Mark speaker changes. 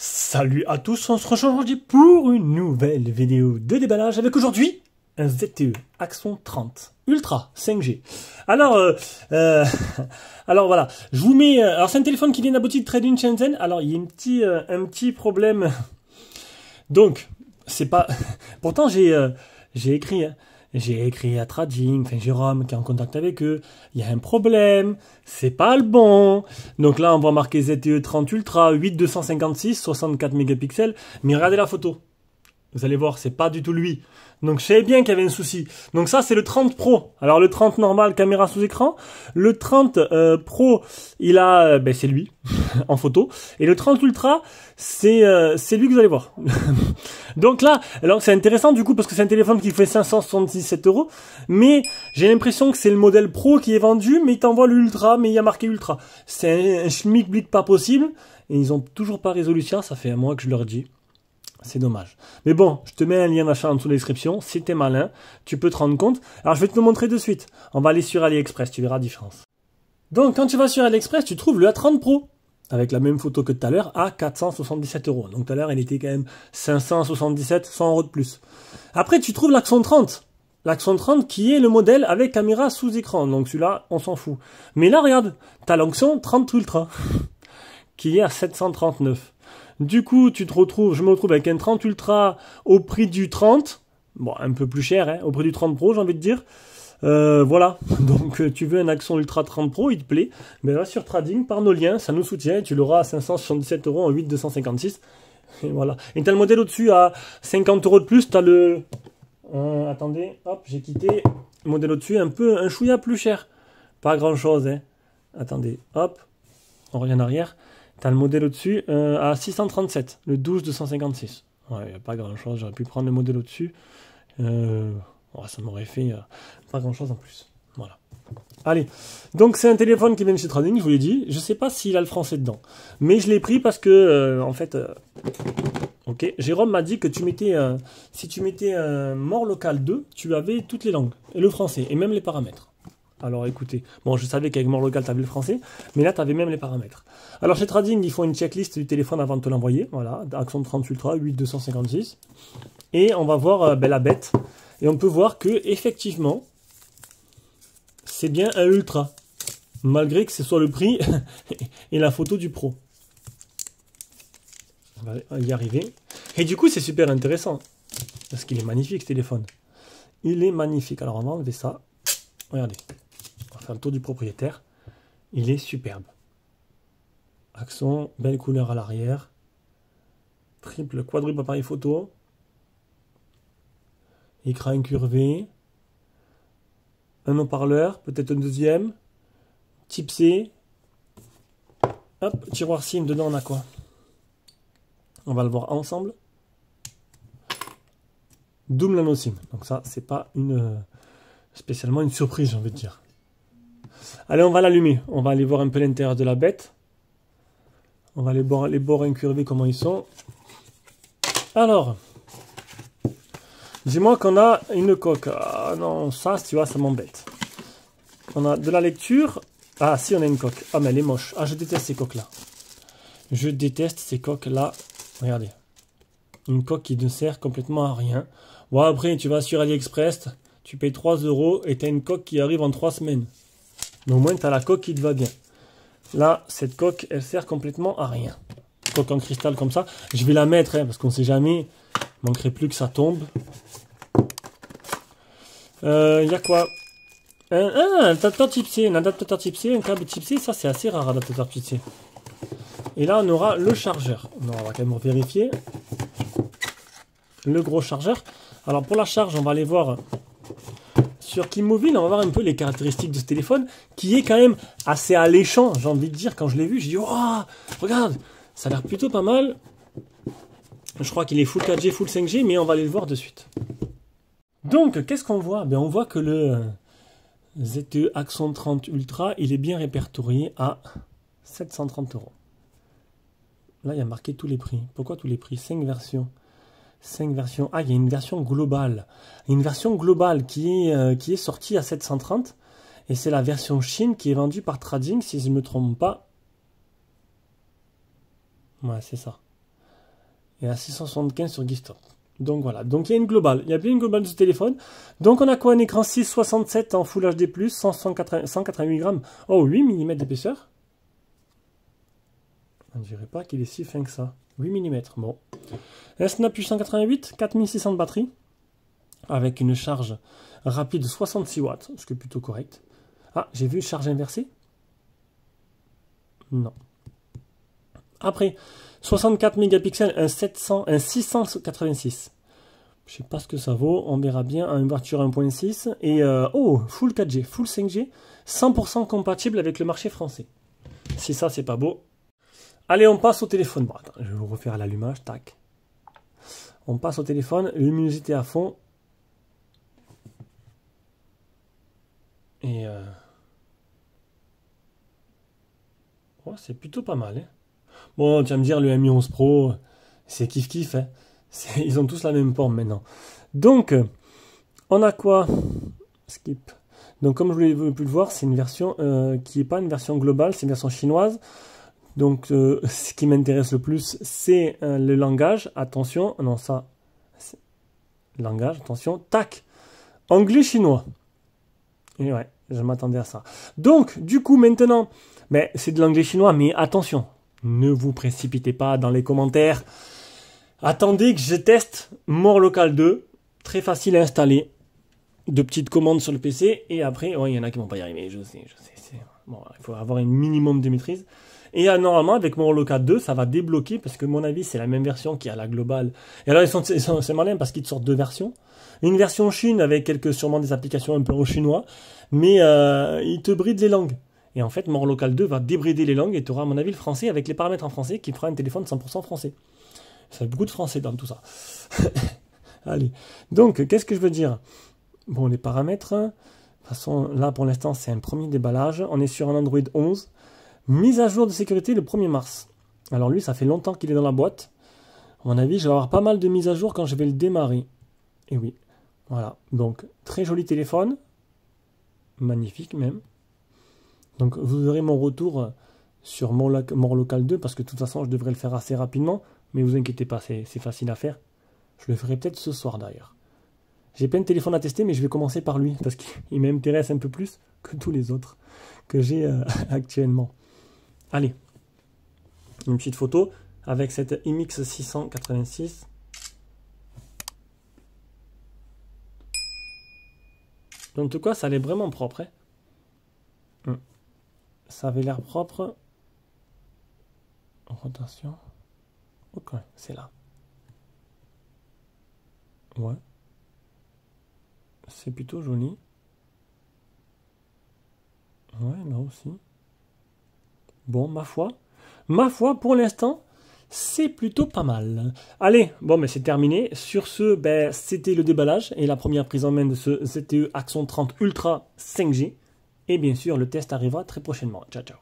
Speaker 1: Salut à tous, on se rejoint aujourd'hui pour une nouvelle vidéo de déballage avec aujourd'hui un ZTE Axon 30 Ultra 5G. Alors voilà, je vous mets. Alors c'est un téléphone qui vient de la boutique Trade in Shenzhen. Alors il y a un petit problème. Donc c'est pas. Pourtant j'ai écrit. J'ai écrit à Trading, enfin Jérôme qui est en contact avec eux, il y a un problème, c'est pas le bon. Donc là on va marquer ZTE 30 Ultra, 8-256, 64 mégapixels, mais regardez la photo. Vous allez voir, c'est pas du tout lui. Donc je savais bien qu'il y avait un souci. Donc ça c'est le 30 Pro. Alors le 30 normal, caméra sous écran. Le 30 Pro, il a, c'est lui, en photo. Et le 30 Ultra, c'est lui que vous allez voir. Donc là, alors c'est intéressant du coup parce que c'est un téléphone qui fait 577 €. Mais j'ai l'impression que c'est le modèle Pro qui est vendu, mais il t'envoie l'Ultra, mais il y a marqué Ultra. C'est un schmilblick pas possible. Et ils ont toujours pas résolu ça. Ça fait un mois que je leur dis. C'est dommage. Mais bon, je te mets un lien d'achat en dessous de la description. Si t'es malin, tu peux te rendre compte. Alors, je vais te le montrer de suite. On va aller sur AliExpress, tu verras la différence. Donc, quand tu vas sur AliExpress, tu trouves le A30 Pro. Avec la même photo que tout à l'heure, à 477 €. Donc, tout à l'heure, il était quand même 577, 100 € de plus. Après, tu trouves l'Axon 30. L'Axon 30 qui est le modèle avec caméra sous écran. Donc, celui-là, on s'en fout. Mais là, regarde, t'as l'Axon 30 Ultra. Qui est à 739. Du coup, je me retrouve avec un 30 Ultra au prix du 30. Bon, un peu plus cher, hein, au prix du 30 Pro, j'ai envie de dire. Voilà. Donc, tu veux un Axon Ultra 30 Pro, il te plaît. Mais là, sur Trading, par nos liens, ça nous soutient. Tu l'auras à 577 € en 8-256. Et voilà. Et t'as le modèle au-dessus à 50 € de plus. T'as le... attendez, hop, j'ai quitté. Le modèle au-dessus, un chouïa plus cher. Pas grand-chose, hein. Attendez, hop. On revient en arrière. T'as le modèle au-dessus à 637, le 12-256. Ouais, il n'y a pas grand-chose. J'aurais pu prendre le modèle au-dessus. Ça m'aurait fait pas grand-chose en plus. Voilà. Allez. Donc, c'est un téléphone qui vient de chez Trading, je vous l'ai dit. Je ne sais pas s'il a le français dedans. Mais je l'ai pris parce que, en fait... ok. Jérôme m'a dit que si tu mettais More Local 2, tu avais toutes les langues. Et le français. Et même les paramètres. Alors écoutez, bon je savais qu'avec More Local tu avais le français, mais là tu avais même les paramètres. Alors chez Trading, ils font une checklist du téléphone avant de te l'envoyer, voilà, Axon 30 Ultra, 8-256. Et on va voir la bête, et on peut voir que effectivement, c'est bien un Ultra, malgré que ce soit le prix et la photo du Pro. On va y arriver. Et du coup c'est super intéressant, parce qu'il est magnifique ce téléphone. Il est magnifique, alors on va enlever ça, regardez. On va faire le tour du propriétaire. Il est superbe. Axon, belle couleur à l'arrière. Quadruple appareil photo. Écran incurvé. Un haut-parleur, peut-être un deuxième. Type C. Hop, tiroir SIM, dedans on a quoi? On va le voir ensemble. Double nano SIM. Donc ça, c'est pas spécialement une surprise, j'ai envie de dire. Allez, on va l'allumer. On va aller voir un peu l'intérieur de la bête. On va les bords incurvés, comment ils sont. Alors, dis-moi qu'on a une coque. Ah non, ça, tu vois, ça m'embête. On a de la lecture. Ah, si, on a une coque. Ah, mais elle est moche. Ah, je déteste ces coques-là. Je déteste ces coques-là. Regardez. Une coque qui ne sert complètement à rien. Bon, après, tu vas sur AliExpress, tu payes 3 € et tu as une coque qui arrive en 3 semaines. Mais au moins, tu as la coque qui te va bien. Là, cette coque, elle sert complètement à rien. Coque en cristal comme ça. Je vais la mettre, hein, parce qu'on ne sait jamais. Il ne manquerait plus que ça tombe. Il y a quoi? Un adaptateur type C. Un adaptateur type C, un câble type C. Ça, c'est assez rare, adaptateur type C. Et là, on aura le chargeur. Non, on va quand même vérifier. Le gros chargeur. Alors pour la charge, on va aller voir sur Kimobile, on va voir un peu les caractéristiques de ce téléphone, qui est quand même assez alléchant, j'ai envie de dire. Quand je l'ai vu, j'ai dit, oh, regarde, ça a l'air plutôt pas mal. Je crois qu'il est full 4G, full 5G, mais on va aller le voir de suite. Donc, qu'est-ce qu'on voit? Ben, on voit que le ZTE Axon 30 Ultra, il est bien répertorié à 730 €. Là, il y a marqué tous les prix. Pourquoi tous les prix? 5 versions. 5 versions. Ah, il y a une version globale. Une version globale qui est sortie à 730. Et c'est la version Chine qui est vendue par Trading, si je ne me trompe pas. Ouais, c'est ça. Et à 675 sur Gistop. Donc voilà. Donc il y a une globale. Il y a bien une globale de ce téléphone. Donc on a quoi? Un écran 6,67 en Full HD+, 188 grammes. Oh, 8 mm d'épaisseur. On ne dirait pas qu'il est si fin que ça. 8 mm. Bon. Un Snap 888, 4600 de batterie. Avec une charge rapide de 66 watts. Ce qui est plutôt correct. Ah, j'ai vu une charge inversée? Non. Après, 64 mégapixels, un 686. Je sais pas ce que ça vaut, on verra bien. Une voiture 1.6 et oh, full 4G, full 5G, 100% compatible avec le marché français. Si ça, c'est pas beau. Allez, on passe au téléphone. Bon, attends, je vais vous refaire l'allumage, tac. On passe au téléphone, luminosité à fond. Et ouais, c'est plutôt pas mal, hein. Bon, tu vas me dire, le Mi 11 Pro, c'est kiff-kiff, hein. Ils ont tous la même forme maintenant. Donc, on a quoi? Skip. Donc, comme je vous avez pu le voir, c'est une version qui n'est pas une version globale, c'est une version chinoise. Donc, ce qui m'intéresse le plus, c'est le langage. Attention, non, ça, langage, attention, tac, anglais-chinois. Et ouais, je m'attendais à ça. Donc, du coup, maintenant, ben, c'est de l'anglais-chinois, mais attention, ne vous précipitez pas dans les commentaires. Attendez que je teste More Local 2, très facile à installer, de petites commandes sur le PC, et après, ouais, il y en a qui vont pas y arriver, je sais, bon, il faut avoir un minimum de maîtrise. Et normalement, avec More Local 2, ça va débloquer, parce que à mon avis, c'est la même version qui a la globale. Et alors, c'est malin parce qu'ils te sortent deux versions. Une version Chine avec sûrement des applications un peu au chinois, mais ils te brident les langues. Et en fait, More Local 2 va débrider les langues et tu auras, à mon avis, le français avec les paramètres en français qui fera un téléphone 100% français. Ça fait beaucoup de français dans tout ça. Allez. Donc, qu'est-ce que je veux dire? Bon, les paramètres. De toute façon, là, pour l'instant, c'est un premier déballage. On est sur un Android 11. Mise à jour de sécurité le 1er mars. Alors lui, ça fait longtemps qu'il est dans la boîte. À mon avis, je vais avoir pas mal de mises à jour quand je vais le démarrer. Et oui. Voilà. Donc, très joli téléphone. Magnifique même. Donc, vous aurez mon retour sur More Local 2 parce que de toute façon, je devrais le faire assez rapidement. Mais vous inquiétez pas, c'est facile à faire. Je le ferai peut-être ce soir d'ailleurs. J'ai plein de téléphones à tester, mais je vais commencer par lui parce qu'il m'intéresse un peu plus que tous les autres que j'ai actuellement. Allez, une petite photo avec cette IMX 686. En tout cas, ça allait vraiment propre, hein. Ça avait l'air propre. Rotation. Ok, c'est là. Ouais. C'est plutôt joli. Ouais, là aussi. Bon, ma foi, pour l'instant, c'est plutôt pas mal. Allez, bon, mais c'est terminé. Sur ce, ben, c'était le déballage et la première prise en main de ce ZTE Axon 30 Ultra 5G. Et bien sûr, le test arrivera très prochainement. Ciao, ciao.